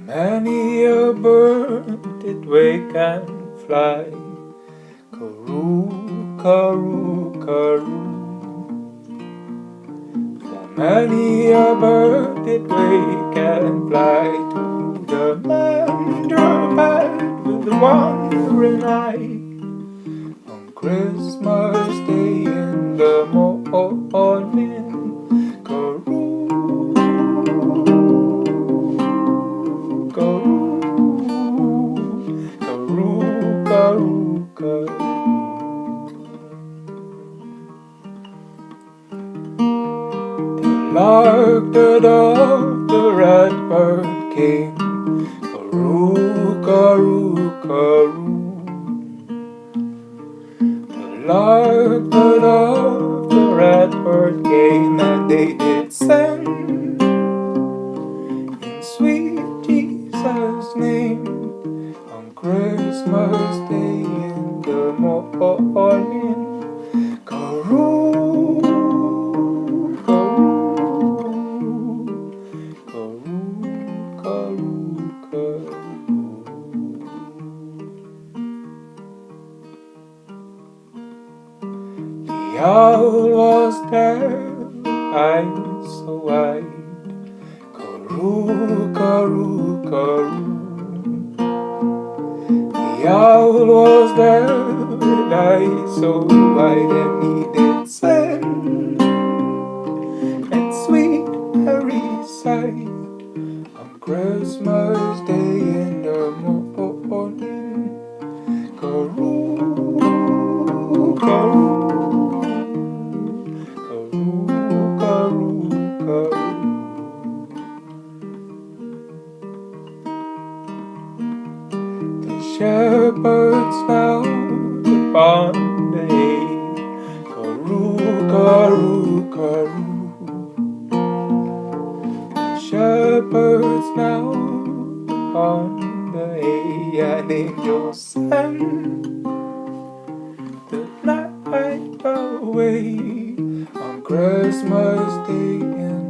Many a bird did wake and fly, caroo, caroo, caroo. For many a bird did wake and fly to the mandarin with the wandering eye. On Christmas Day in the morning, caroo, caroo, caroo, caroo, caroo. The lark, the dove, the redbird came, caroo, caroo, caroo. The lark, the dove, the redbird came, and they did sing in sweet Jesus' name. On Christmas Day in the morning, caroo, caroo, caroo, caroo, caroo. The owl was there, eyes so wide, caroo, caroo, caroo. The owl was there, with eyes so wide, and he did sing and sweet merry sight. On Christmas Day in the morning, caroo, caroo, caroo, caroo, caroo. The shepherds now upon the hay, caroo, caroo, caroo. The shepherds now upon the hay, and angels sang the night away on Christmas Day in